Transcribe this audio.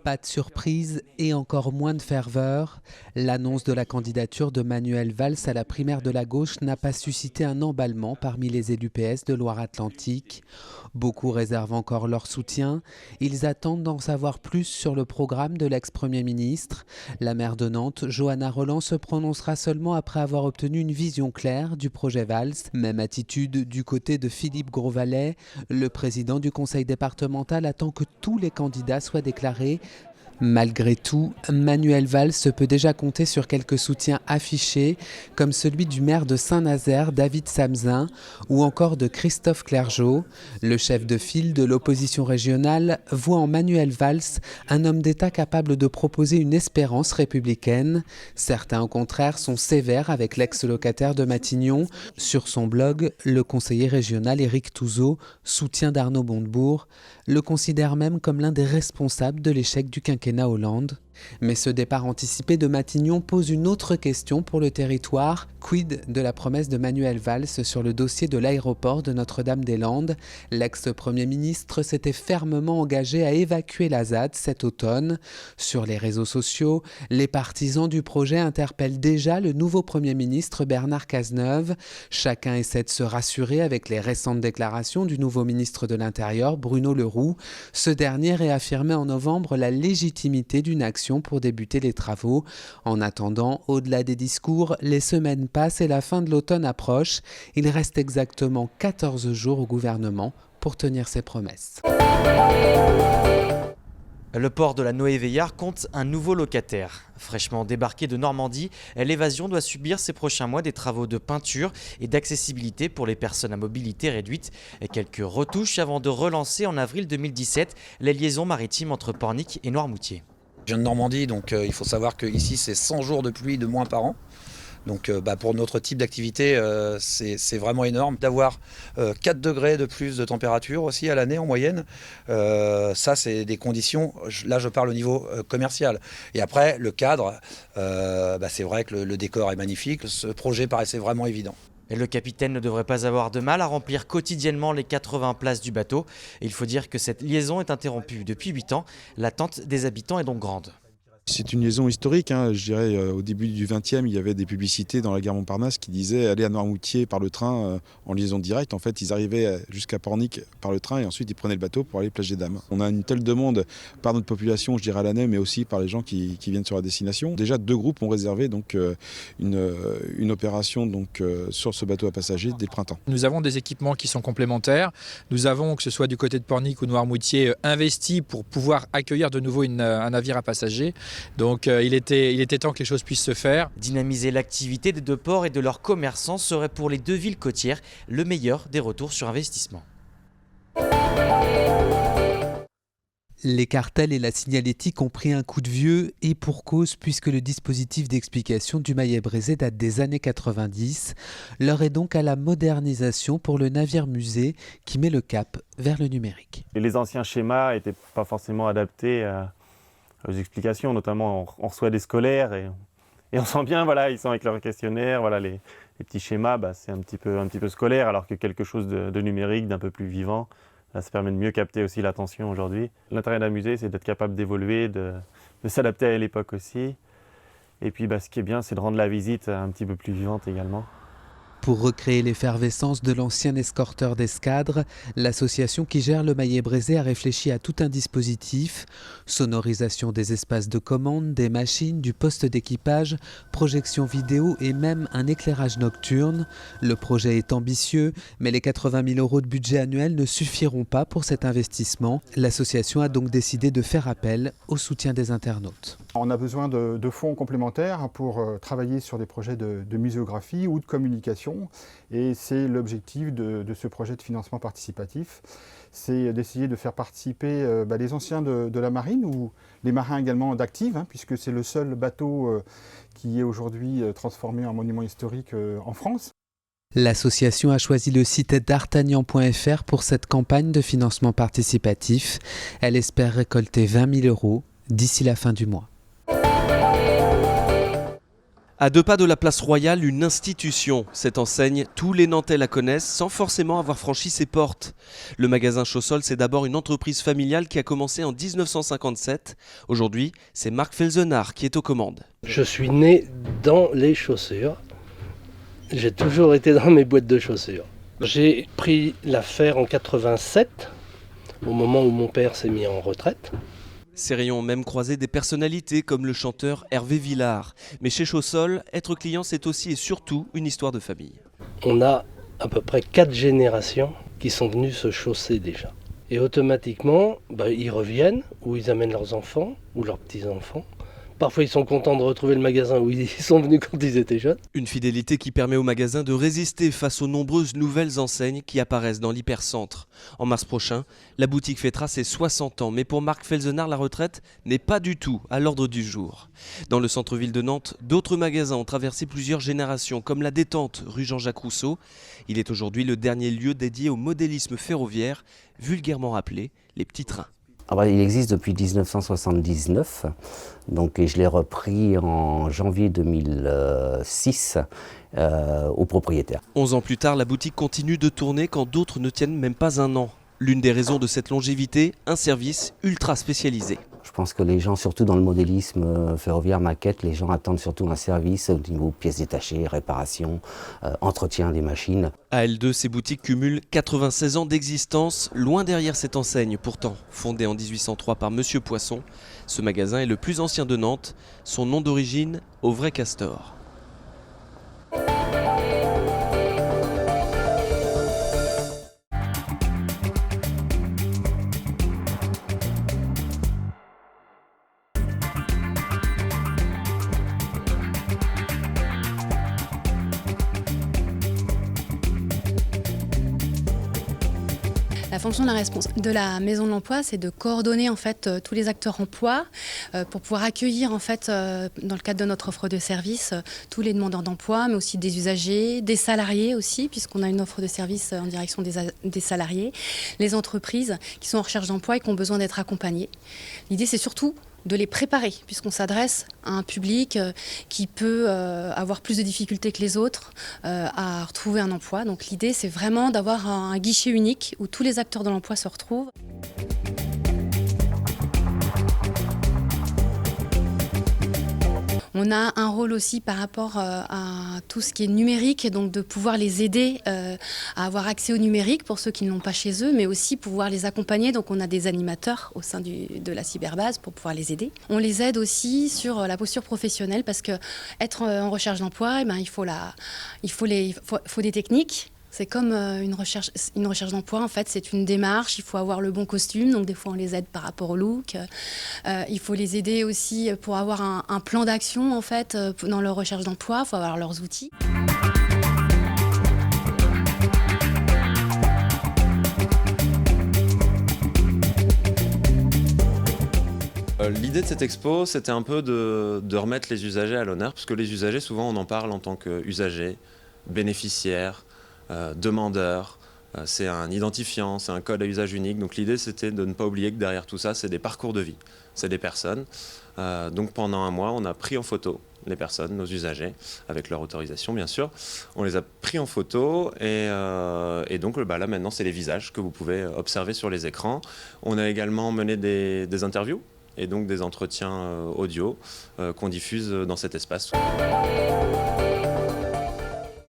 Pas de surprise et encore moins de ferveur. L'annonce de la candidature de Manuel Valls à la primaire de la gauche n'a pas suscité un emballement parmi les élus PS de Loire-Atlantique. Beaucoup réservent encore leur soutien. Ils attendent d'en savoir plus sur le programme de l'ex-premier ministre. La maire de Nantes, Johanna Rolland, se prononcera seulement après avoir obtenu une vision claire du projet Valls. Même attitude du côté de Philippe Grosvalet. Le président du conseil départemental attend que tous les candidats soient déclarés. Malgré tout, Manuel Valls peut déjà compter sur quelques soutiens affichés, comme celui du maire de Saint-Nazaire, David Samzin, ou encore de Christophe Clergeau. Le chef de file de l'opposition régionale voit en Manuel Valls un homme d'État capable de proposer une espérance républicaine. Certains, au contraire, sont sévères avec l'ex-locataire de Matignon. Sur son blog, le conseiller régional Éric Touzeau, soutien d'Arnaud Montebourg, le considère même comme l'un des responsables de l'échec du quinquennat Hollande. Mais ce départ anticipé de Matignon pose une autre question pour le territoire. Quid de la promesse de Manuel Valls sur le dossier de l'aéroport de Notre-Dame-des-Landes? L'ex-premier ministre s'était fermement engagé à évacuer la ZAD cet automne. Sur les réseaux sociaux, les partisans du projet interpellent déjà le nouveau premier ministre Bernard Cazeneuve. Chacun essaie de se rassurer avec les récentes déclarations du nouveau ministre de l'Intérieur, Bruno Le Roux. Ce dernier réaffirmait en novembre la légitimité d'une action pour débuter les travaux. En attendant, au-delà des discours, les semaines passent et la fin de l'automne approche. Il reste exactement 14 jours au gouvernement pour tenir ses promesses. Le port de la Noé-Veillard compte un nouveau locataire. Fraîchement débarqué de Normandie, l'Évasion doit subir ces prochains mois des travaux de peinture et d'accessibilité pour les personnes à mobilité réduite. Et quelques retouches avant de relancer en avril 2017 les liaisons maritimes entre Pornic et Noirmoutier. Je viens de Normandie, donc il faut savoir qu'ici c'est 100 jours de pluie de moins par an. Donc pour notre type d'activité, c'est vraiment énorme. D'avoir 4 degrés de plus de température aussi à l'année en moyenne, ça c'est des conditions, là je parle au niveau commercial. Et après le cadre, c'est vrai que le décor est magnifique, ce projet paraissait vraiment évident. Et le capitaine ne devrait pas avoir de mal à remplir quotidiennement les 80 places du bateau. Et il faut dire que cette liaison est interrompue depuis 8 ans. L'attente des habitants est donc grande. C'est une liaison historique, je dirais au début du XXe, il y avait des publicités dans la gare Montparnasse qui disaient aller à Noirmoutier par le train en liaison directe. En fait, ils arrivaient jusqu'à Pornic par le train et ensuite ils prenaient le bateau pour aller plage des Dames. On a une telle demande par notre population, je dirais à l'année, mais aussi par les gens qui viennent sur la destination. Déjà, 2 groupes ont réservé donc une opération sur ce bateau à passagers dès le printemps. Nous avons des équipements qui sont complémentaires. Nous avons, que ce soit du côté de Pornic ou Noirmoutier, investi pour pouvoir accueillir de nouveau un navire à passagers. Donc il était temps que les choses puissent se faire. Dynamiser l'activité des 2 ports et de leurs commerçants serait pour les 2 villes côtières le meilleur des retours sur investissement. Les cartels et la signalétique ont pris un coup de vieux et pour cause puisque le dispositif d'explication du Maillet-Brézé date des années 90. L'heure est donc à la modernisation pour le navire-musée qui met le cap vers le numérique. Et les anciens schémas n'étaient pas forcément adaptés aux explications, notamment on reçoit des scolaires et on sent bien, ils sont avec leur questionnaire, les petits schémas, c'est un petit peu scolaire, alors que quelque chose de numérique, d'un peu plus vivant, ça permet de mieux capter aussi l'attention aujourd'hui. L'intérêt d'un musée, c'est d'être capable d'évoluer, de s'adapter à l'époque aussi. Et puis ce qui est bien, c'est de rendre la visite un petit peu plus vivante également. Pour recréer l'effervescence de l'ancien escorteur d'escadre, l'association qui gère le Maillet-Brézé a réfléchi à tout un dispositif. Sonorisation des espaces de commande, des machines, du poste d'équipage, projection vidéo et même un éclairage nocturne. Le projet est ambitieux, mais les 80 000 € de budget annuel ne suffiront pas pour cet investissement. L'association a donc décidé de faire appel au soutien des internautes. On a besoin de fonds complémentaires pour travailler sur des projets de muséographie ou de communication. Et c'est l'objectif de ce projet de financement participatif. C'est d'essayer de faire participer les anciens de la marine ou les marins également d'Active, puisque c'est le seul bateau qui est aujourd'hui transformé en monument historique en France. L'association a choisi le site d'artagnan.fr pour cette campagne de financement participatif. Elle espère récolter 20 000 € d'ici la fin du mois. À 2 pas de la place Royale, une institution. Cette enseigne, tous les Nantais la connaissent sans forcément avoir franchi ses portes. Le magasin Chaussol, c'est d'abord une entreprise familiale qui a commencé en 1957. Aujourd'hui, c'est Marc Felzenard qui est aux commandes. Je suis né dans les chaussures. J'ai toujours été dans mes boîtes de chaussures. J'ai pris l'affaire en 87, au moment où mon père s'est mis en retraite. Ces rayons ont même croisé des personnalités comme le chanteur Hervé Villard. Mais chez Chaussol, être client, c'est aussi et surtout une histoire de famille. On a à peu près 4 générations qui sont venues se chausser déjà. Et automatiquement, ils reviennent, ou ils amènent leurs enfants, ou leurs petits-enfants. Parfois, ils sont contents de retrouver le magasin où ils sont venus quand ils étaient jeunes. Une fidélité qui permet au magasin de résister face aux nombreuses nouvelles enseignes qui apparaissent dans l'hypercentre. En mars prochain, la boutique fêtera ses 60 ans. Mais pour Marc Felzenard, la retraite n'est pas du tout à l'ordre du jour. Dans le centre-ville de Nantes, d'autres magasins ont traversé plusieurs générations, comme la Détente, rue Jean-Jacques Rousseau. Il est aujourd'hui le dernier lieu dédié au modélisme ferroviaire, vulgairement appelé les petits trains. Il existe depuis 1979, et je l'ai repris en janvier 2006 au propriétaire. 11 ans plus tard, la boutique continue de tourner quand d'autres ne tiennent même pas un an. L'une des raisons de cette longévité, un service ultra spécialisé. Je pense que les gens, surtout dans le modélisme ferroviaire maquette, les gens attendent surtout un service au niveau pièces détachées, réparation, entretien des machines. À L2, ces boutiques cumulent 96 ans d'existence, loin derrière cette enseigne. Pourtant, fondée en 1803 par Monsieur Poisson, ce magasin est le plus ancien de Nantes. Son nom d'origine, Au Vrai Castor. La fonction de la maison de l'emploi, c'est de coordonner en fait tous les acteurs emploi pour pouvoir accueillir en fait dans le cadre de notre offre de service tous les demandeurs d'emploi, mais aussi des usagers, des salariés aussi, puisqu'on a une offre de service en direction des salariés, les entreprises qui sont en recherche d'emploi et qui ont besoin d'être accompagnées. L'idée, c'est surtout de les préparer, puisqu'on s'adresse à un public qui peut avoir plus de difficultés que les autres à retrouver un emploi. Donc l'idée, c'est vraiment d'avoir un guichet unique où tous les acteurs de l'emploi se retrouvent. On a un rôle aussi par rapport à tout ce qui est numérique, et donc de pouvoir les aider à avoir accès au numérique pour ceux qui ne l'ont pas chez eux, mais aussi pouvoir les accompagner. Donc on a des animateurs au sein de la cyberbase pour pouvoir les aider. On les aide aussi sur la posture professionnelle parce que être en recherche d'emploi, il faut des techniques. C'est comme une recherche d'emploi, en fait, c'est une démarche, il faut avoir le bon costume, donc des fois on les aide par rapport au look. Il faut les aider aussi pour avoir un plan d'action, en fait, dans leur recherche d'emploi, il faut avoir leurs outils. L'idée de cette expo, c'était un peu de remettre les usagers à l'honneur, parce que les usagers, souvent on en parle en tant qu'usagers, bénéficiaires, demandeurs, c'est un identifiant, c'est un code à usage unique. Donc l'idée, c'était de ne pas oublier que derrière tout ça, c'est des parcours de vie, c'est des personnes. Donc pendant un mois, on a pris en photo les personnes, nos usagers, avec leur autorisation bien sûr. On les a pris en photo et donc là maintenant, c'est les visages que vous pouvez observer sur les écrans. On a également mené des interviews et donc des entretiens audio qu'on diffuse dans cet espace.